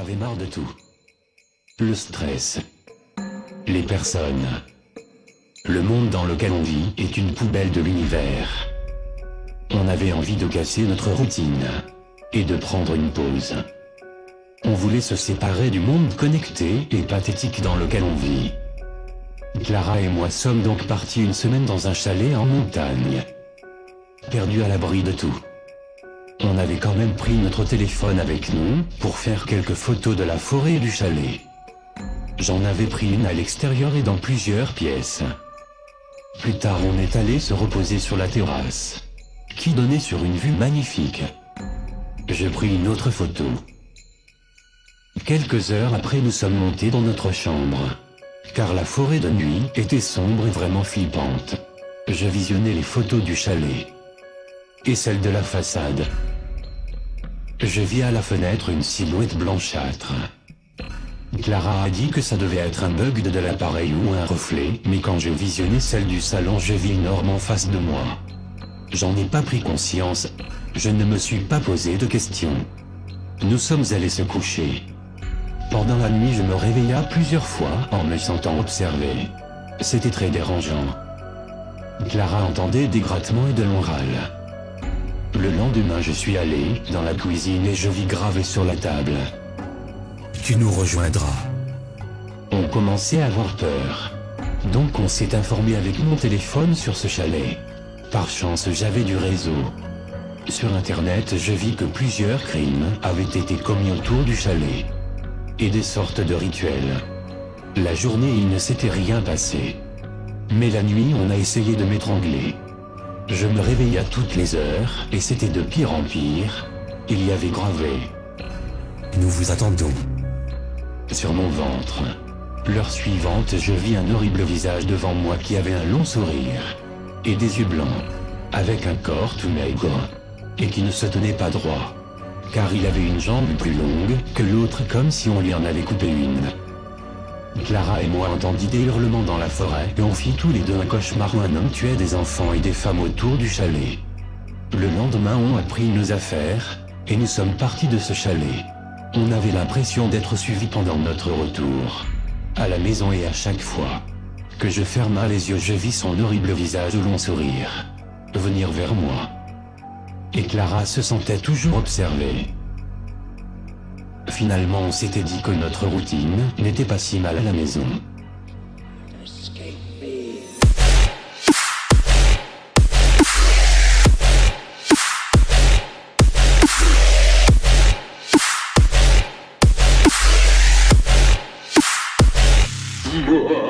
avait marre de tout. Le stress. Les personnes. Le monde dans lequel on vit est une poubelle de l'univers. On avait envie de casser notre routine. Et de prendre une pause. On voulait se séparer du monde connecté et pathétique dans lequel on vit. Clara et moi sommes donc partis une semaine dans un chalet en montagne. Perdus à l'abri de tout. On avait quand même pris notre téléphone avec nous, pour faire quelques photos de la forêt et du chalet. J'en avais pris une à l'extérieur et dans plusieurs pièces. Plus tard on est allé se reposer sur la terrasse, qui donnait sur une vue magnifique. J'ai pris une autre photo. Quelques heures après nous sommes montés dans notre chambre. Car la forêt de nuit était sombre et vraiment flippante. Je visionnais les photos du chalet. Et celles de la façade. Je vis à la fenêtre une silhouette blanchâtre. Clara a dit que ça devait être un bug de l'appareil ou un reflet, mais quand j'ai visionné celle du salon, je vis une orme en face de moi. J'en ai pas pris conscience. Je ne me suis pas posé de questions. Nous sommes allés se coucher. Pendant la nuit, je me réveilla plusieurs fois en me sentant observé. C'était très dérangeant. Clara entendait des grattements et de longs râles. Le lendemain, je suis allé dans la cuisine et je vis gravé sur la table: tu nous rejoindras. On commençait à avoir peur. Donc on s'est informé avec mon téléphone sur ce chalet. Par chance, j'avais du réseau. Sur internet, je vis que plusieurs crimes avaient été commis autour du chalet. Et des sortes de rituels. La journée, il ne s'était rien passé. Mais la nuit, on a essayé de m'étrangler. Je me réveillais à toutes les heures, et c'était de pire en pire. Il y avait gravé: nous vous attendons sur mon ventre. L'heure suivante, je vis un horrible visage devant moi qui avait un long sourire. Et des yeux blancs. Avec un corps tout maigre. Et qui ne se tenait pas droit. Car il avait une jambe plus longue que l'autre, comme si on lui en avait coupé une. Clara et moi entendit des hurlements dans la forêt et on fit tous les deux un cauchemar où un homme tuait des enfants et des femmes autour du chalet. Le lendemain, on a pris nos affaires et nous sommes partis de ce chalet. On avait l'impression d'être suivis pendant notre retour à la maison, et à chaque fois que je fermais les yeux, je vis son horrible visage au long sourire venir vers moi. Et Clara se sentait toujours observée. Finalement, on s'était dit que notre routine n'était pas si mal à la maison. Whoa.